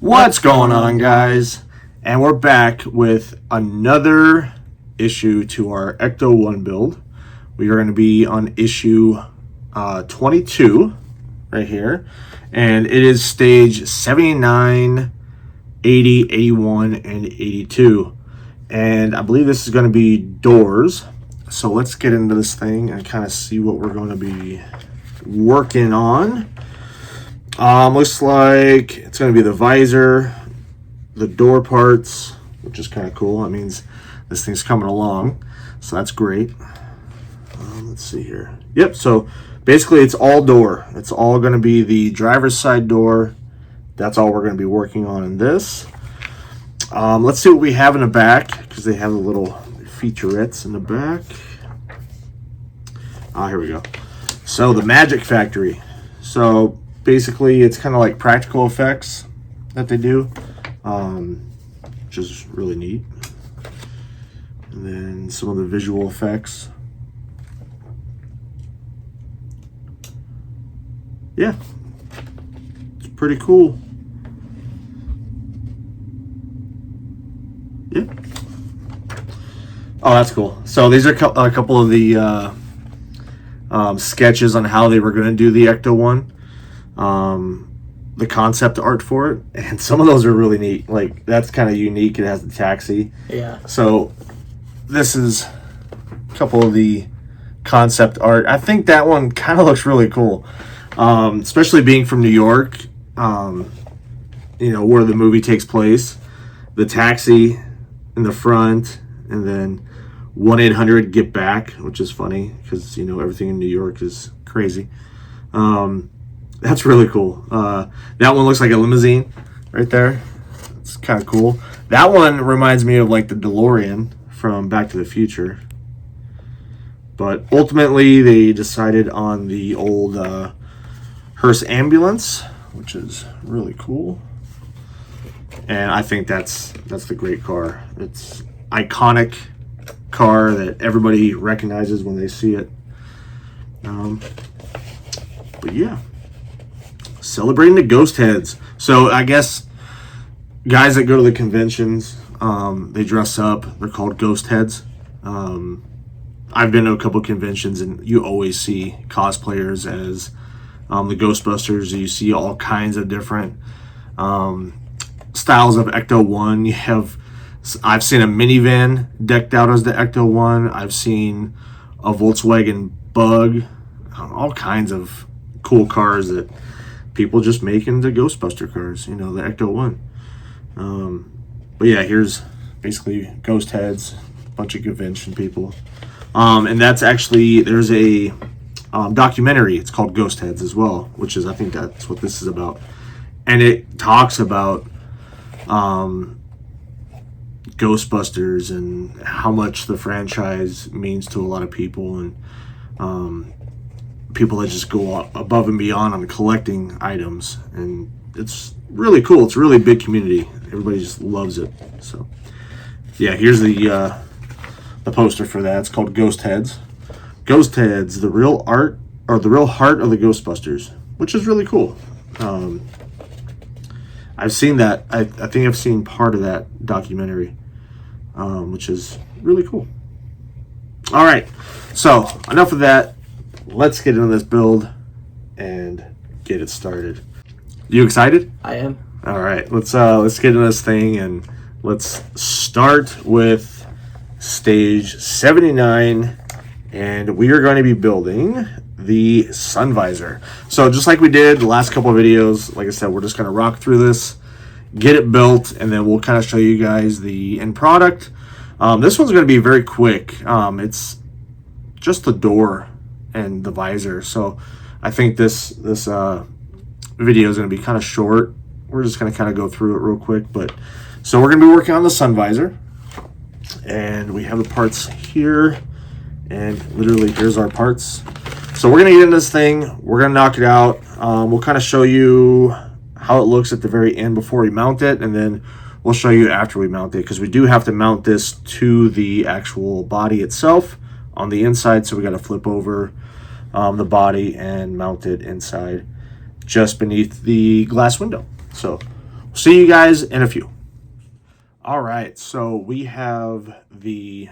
What's going on, guys? And we're back with another issue to our Ecto-1 build. We are going to be on issue 22 right here. And it is stage 79, 80, 81, and 82. And I believe this is going to be doors. So let's get into this thing and kind of see what we're going to be working on. Looks like it's going to be the visor, the door parts, which is kind of cool. That means this thing's coming along, so that's great. Let's see here. Yep, so basically it's all door. It's all going to be the driver's side door. That's all we're going to be working on in this. Let's see what we have in the back, because they have the little featurettes in the back. Here we go. So the Magic Factory. So basically, it's kind of like practical effects that they do, which is really neat. And then some of the visual effects. Yeah, it's pretty cool. Yeah. Oh, that's cool. So these are a couple of the sketches on how they were going to do the Ecto-1. The concept art for it, and some of those are really neat. Like, that's kind of unique. It has the taxi. Yeah. So this is a couple of the concept art. I think that one kind of looks really cool, especially being from New York, you know, where the movie takes place. The taxi in the front, and then 1-800-GET-BACK, which is funny because, you know, everything in New York is crazy. That's really cool. That one looks like a limousine right there. It's kind of cool. That one reminds me of like the DeLorean from Back to the Future. But ultimately, they decided on the old hearse ambulance, which is really cool. And I think that's the great car. It's iconic car that everybody recognizes when they see it. But yeah. Celebrating the ghost heads. So I guess guys that go to the conventions, they dress up. They're called ghost heads. I've been to a couple conventions, and you always see cosplayers as the Ghostbusters. You see all kinds of different styles of Ecto-1. I've seen a minivan decked out as the Ecto-1. I've seen a Volkswagen Bug. All kinds of cool cars that people just make into Ghostbuster cars, you know, the Ecto-1. But yeah, here's basically ghost heads, a bunch of convention people. And that's actually, there's a documentary, it's called Ghost Heads as well, which is, I think that's what this is about. And it talks about Ghostbusters and how much the franchise means to a lot of people, and people that just go above and beyond on collecting items, and it's really cool. It's a really big community. Everybody just loves it. So yeah, here's the poster for that. It's called Ghost Heads. Ghost Heads, the real art, or the real heart of the Ghostbusters, which is really cool. I've seen that. I think I've seen part of that documentary, which is really cool. All right, so enough of that. Let's get into this build and get it started. You excited? I am. All right, let's get into this thing, and let's start with stage 79, and we are going to be building the sun visor. So just like we did the last couple of videos, like I said, we're just going to rock through this, get it built, and then we'll kind of show you guys the end product. This one's going to be very quick. It's just the door and the visor, so I think this video is going to be kind of short. We're just going to kind of go through it real quick. But so we're going to be working on the sun visor, and we have the parts here, and literally here's our parts. So we're going to get into this thing, we're going to knock it out. We'll kind of show you how it looks at the very end before we mount it, and then we'll show you after we mount it, because we do have to mount this to the actual body itself on the inside. So we got to flip over the body and mount it inside just beneath the glass window. So See you guys in a few. All right, so we have the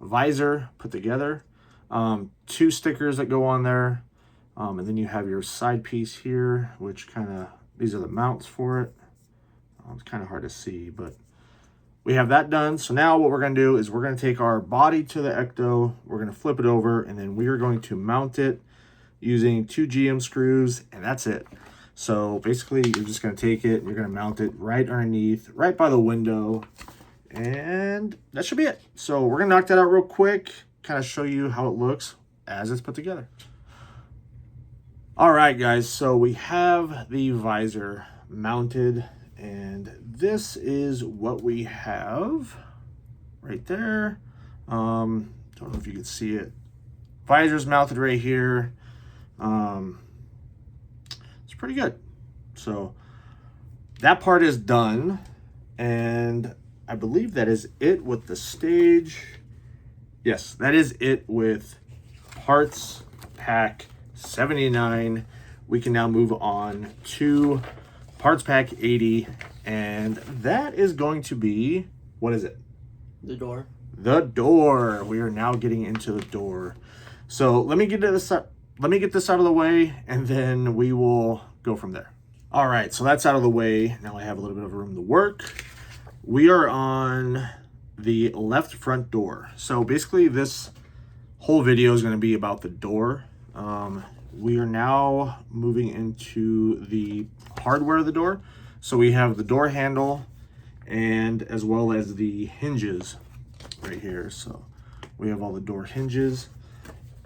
visor put together, 2 stickers that go on there, and then you have your side piece here, which these are the mounts for it. It's kind of hard to see, but we have that done. So now what we're going to do is we're going to take our body to the Ecto, we're going to flip it over, and then we are going to mount it using 2 GM screws, and that's it. So basically, you're just going to take it, you're going to mount it right underneath, right by the window, and that should be it. So we're going to knock that out real quick, kind of show you how it looks as it's put together. All right, guys, so we have the visor mounted, and this is what we have right there. Don't know if you can see it. Visor's mounted right here. It's pretty good. So that part is done, and I believe that is it with the stage. Yes, that is it with parts pack 79. We can now move on to parts pack 80, and that is going to be, what is it? The door. The door. We are now getting into the door. So let me get this out of the way, and then we will go from there. All right, so that's out of the way. Now I have a little bit of room to work. We are on the left front door. So basically this whole video is going to be about the door. We are now moving into the hardware of the door. So we have the door handle and as well as the hinges right here. So we have all the door hinges.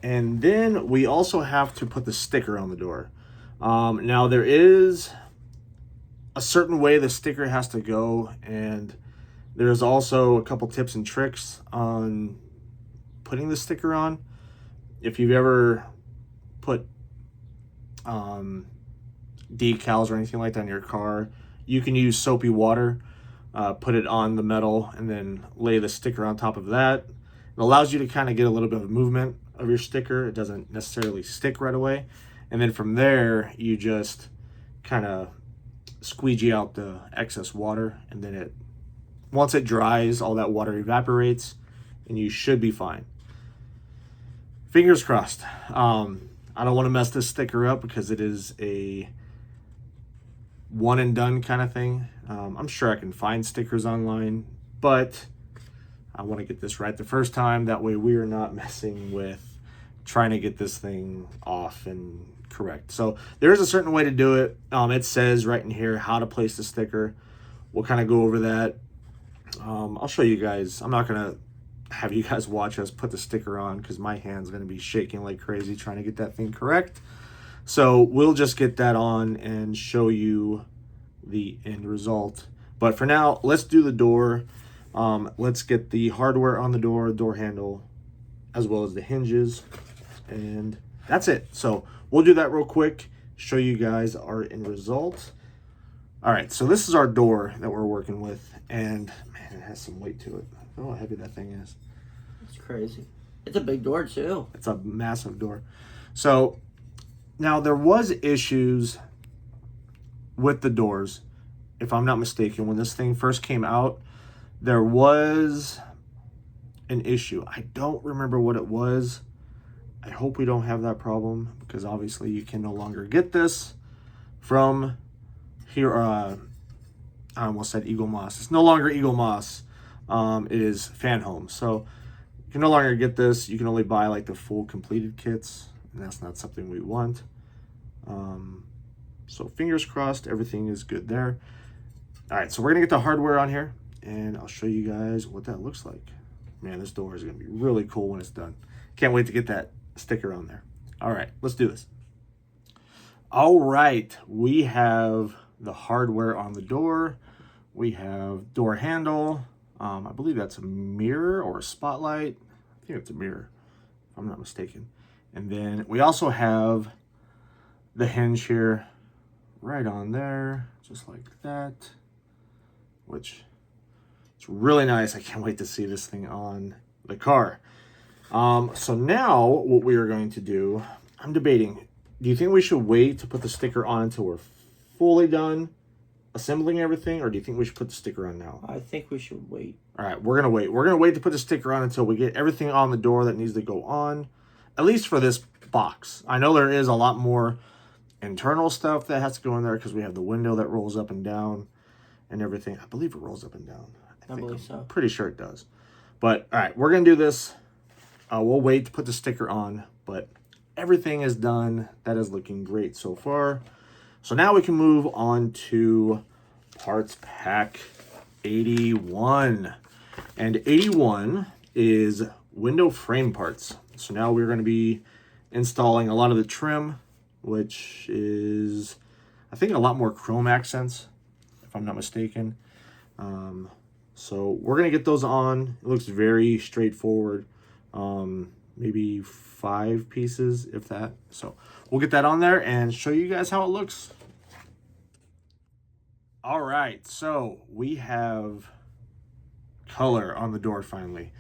And then we also have to put the sticker on the door. Now there is a certain way the sticker has to go, and there's also a couple tips and tricks on putting the sticker on. If you've ever put decals or anything like that in your car, you can use soapy water, put it on the metal, and then lay the sticker on top of that. It allows you to kind of get a little bit of movement of your sticker. It doesn't necessarily stick right away. And then from there, you just kind of squeegee out the excess water, and then once it dries, all that water evaporates, and you should be fine. Fingers crossed. I don't want to mess this sticker up because it is a one and done kind of thing. I'm sure I can find stickers online, but I want to get this right the first time. That way we are not messing with trying to get this thing off and correct. So there is a certain way to do it. It says right in here how to place the sticker. We'll kind of go over that. I'll show you guys. I'm not going to have you guys watch us put the sticker on because my hand's going to be shaking like crazy trying to get that thing correct. So we'll just get that on and show you the end result. But for now, let's do the door. Let's get the hardware on the door handle, as well as the hinges, and that's it. So we'll do that real quick, show you guys our end result. All right, so this is our door that we're working with, and man, it has some weight to it. Oh, how heavy that thing is. It's crazy. It's a big door too. It's a massive door. So now there was issues with the doors, if I'm not mistaken. When this thing first came out, there was an issue. I don't remember what it was. I hope we don't have that problem, because obviously you can no longer get this from here. I almost said Eagle Moss. It's no longer Eagle Moss. It is Fan Home. So you can no longer get this. You can only buy like the full completed kits, and that's not something we want. So fingers crossed, everything is good there. All right, so we're gonna get the hardware on here, and I'll show you guys what that looks like. Man, this door is gonna be really cool when it's done. Can't wait to get that sticker on there. All right, let's do this. All right, we have the hardware on the door. We have door handle. I believe that's a mirror or a spotlight. I think it's a mirror, if I'm not mistaken. And then we also have the hinge here, right on there, just like that, which it's really nice. I can't wait to see this thing on the car. So now what we are going to do, I'm debating, do you think we should wait to put the sticker on until we're fully done, assembling everything, or do you think we should put the sticker on now? I think we should wait. All right, we're going to wait. We're going to wait to put the sticker on until we get everything on the door that needs to go on, at least for this box. I know there is a lot more internal stuff that has to go in there because we have the window that rolls up and down and everything. I believe it rolls up and down. I believe so. I'm pretty sure it does. But, all right, we're going to do this. We'll wait to put the sticker on, but everything is done. That is looking great so far. So now we can move on to parts pack 81. And 81 is window frame parts. So now we're going to be installing a lot of the trim, which is, I think, a lot more chrome accents, if I'm not mistaken. So we're going to get those on. It looks very straightforward. Maybe 5 pieces, if that. So we'll get that on there and show you guys how it looks. All right, so we have color on the door finally.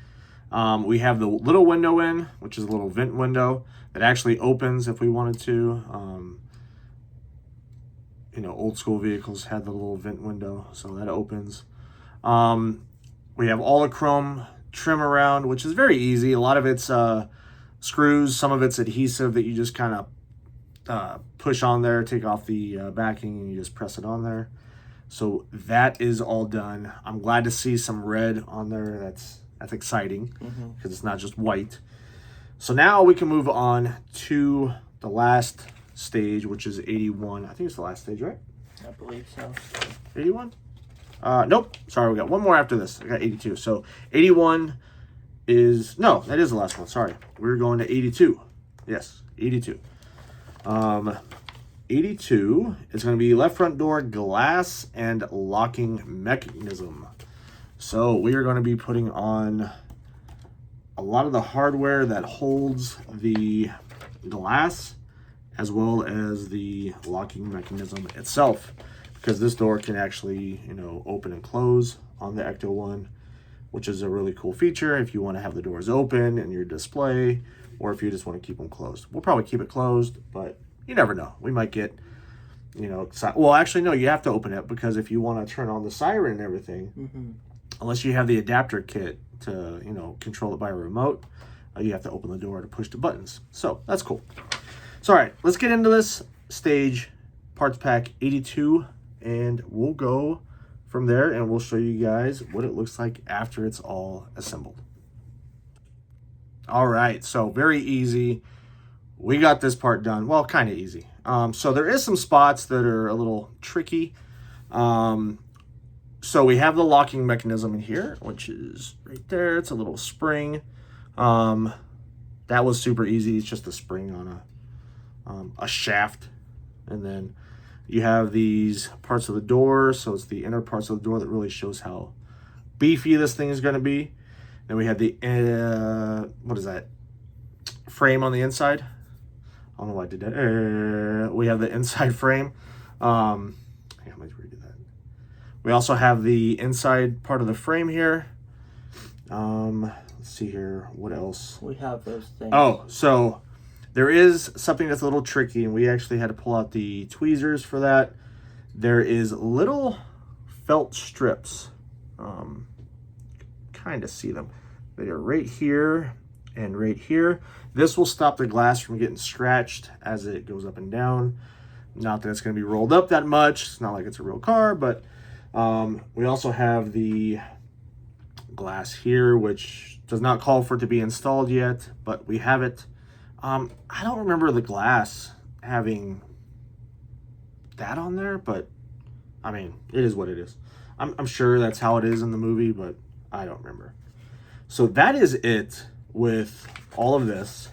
We have the little window in, which is a little vent window that actually opens if we wanted to. You know, old school vehicles had the little vent window, so that opens. We have all the chrome trim around, which is very easy. A lot of it's screws, some of it's adhesive that you just kind of push on there, take off the backing, and you just press it on there. So that is all done. I'm glad to see some red on there. That's exciting because it's not just white. So now we can move on to the last stage, which is 81. I think it's the last stage, right? I believe so. 81? Nope. Sorry, we got one more after this. I got 82. So 81 is, no, that is the last one. Sorry. We're going to 82. Yes, 82. 82 is going to be left front door glass and locking mechanism. So we are going to be putting on a lot of the hardware that holds the glass as well as the locking mechanism itself, because this door can actually, you know, open and close on the Ecto-1, which is a really cool feature if you want to have the doors open in your display, or if you just want to keep them closed. We'll probably keep it closed, but you never know. We might get, you know, well, actually, no, you have to open it, because if you want to turn on the siren and everything, unless you have the adapter kit to, you know, control it by a remote, you have to open the door to push the buttons. So that's cool. So, all right, let's get into this stage, parts pack 82, and we'll go from there, and we'll show you guys what it looks like after it's all assembled. All right, so very easy. We got this part done. Well, kind of easy. So there is some spots that are a little tricky. So we have the locking mechanism in here, which is right there. It's a little spring. That was super easy. It's just a spring on a shaft. And then you have these parts of the door. So it's the inner parts of the door that really shows how beefy this thing is going to be. Then we have the, what is that? Frame on the inside. I don't know why I did that. We have the inside frame. Hang on, let me redo that. We also have the inside part of the frame here. Let's see here. What else? We have those things. Oh, so there is something that's a little tricky, and we actually had to pull out the tweezers for that. There is little felt strips. Kind of see them. They are right here and right here. This will stop the glass from getting scratched as it goes up and down. Not that it's going to be rolled up that much. It's not like it's a real car, but we also have the glass here, which does not call for it to be installed yet, but we have it. I don't remember the glass having that on there, but I mean, it is what it is. I'm sure that's how it is in the movie, but I don't remember. So that is it with all of this.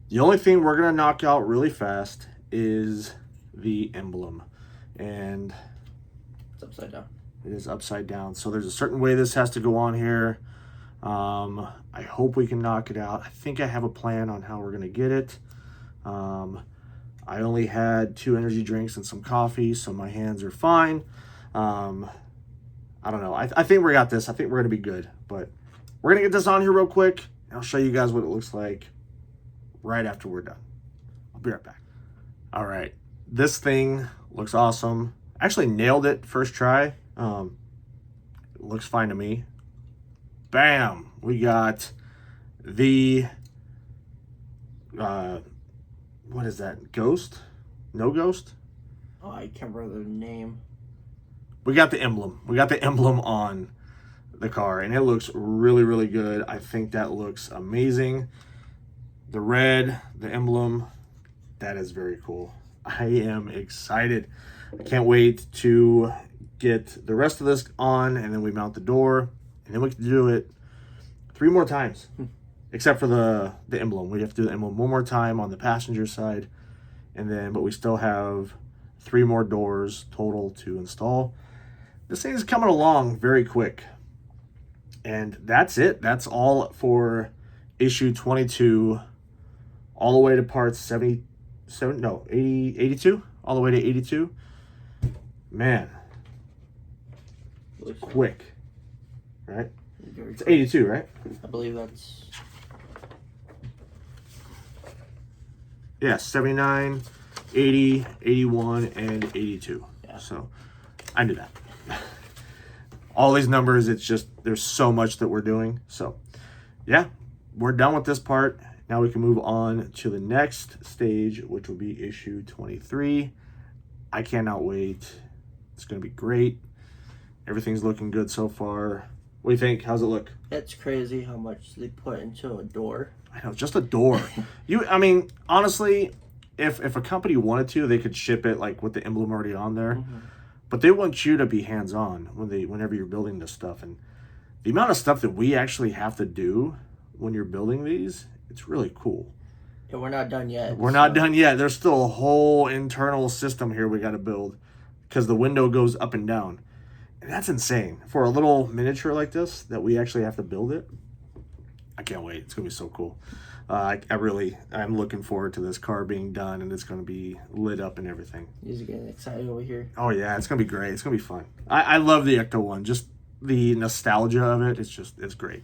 The only thing we're going to knock out really fast is the emblem. And it's upside down. It is upside down. So there's a certain way this has to go on here. I hope we can knock it out. I think I have a plan on how we're going to get it. I only had 2 energy drinks and some coffee, so my hands are fine. I don't know. I think we got this. I think we're going to be good. But we're going to get this on here real quick. And I'll show you guys what it looks like right after we're done. I'll be right back. All right. This thing looks awesome. Actually nailed it first try. Looks fine to me. Bam! We got the what is that? Ghost? No ghost? Oh, I can't remember the name. We got the emblem. We got the emblem on the car, and it looks really, really good. I think that looks amazing. The red, the emblem, that is very cool. I am excited. I can't wait to get the rest of this on, and then we mount the door, and then we can do it 3 more times. Except for the emblem. We have to do the emblem 1 more time on the passenger side, and then, but we still have 3 more doors total to install. This thing is coming along very quick. And that's it. That's all for issue 22, all the way to parts 80, 82, all the way to 82. Man, quick, right? It's 82, right? I believe that's... Yeah, 79, 80, 81, and 82. Yeah. So I knew that. All these numbers, it's just, there's so much that we're doing. So yeah, we're done with this part. Now we can move on to the next stage, which will be issue 23. I cannot wait. It's going to be great. Everything's looking good so far. What do you think? How's it look? It's crazy how much they put into a door. I know, just a door. I mean, honestly, if a company wanted to, they could ship it like with the emblem already on there. Mm-hmm. But they want you to be hands-on whenever you're building this stuff. And the amount of stuff that we actually have to do when you're building these, it's really cool. Yeah, we're not done yet. We're not done yet. There's still a whole internal system here we got to build because the window goes up and down. And that's insane. For a little miniature like this, that we actually have to build it, I can't wait. It's going to be so cool. I'm looking forward to this car being done, and it's going to be lit up and everything. He's getting excited over here. Oh, yeah. It's going to be great. It's going to be fun. I love the Ecto-1. Just the nostalgia of it. It's great.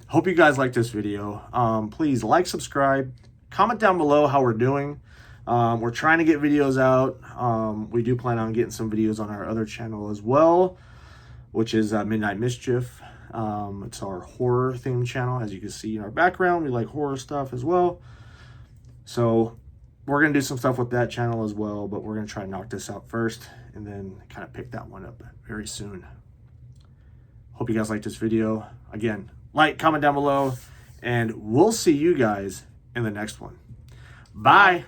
Hope you guys like this video. Please like, subscribe, comment down below how we're doing. We're trying to get videos out. We do plan on getting some videos on our other channel as well, which is Midnight Mischief. It's our horror themed channel. As you can see in our background, we like horror stuff as well. So we're going to do some stuff with that channel as well, but we're going to try to knock this out first and then kind of pick that one up very soon. Hope you guys like this video. Again, like, comment down below, and we'll see you guys in the next one. Bye.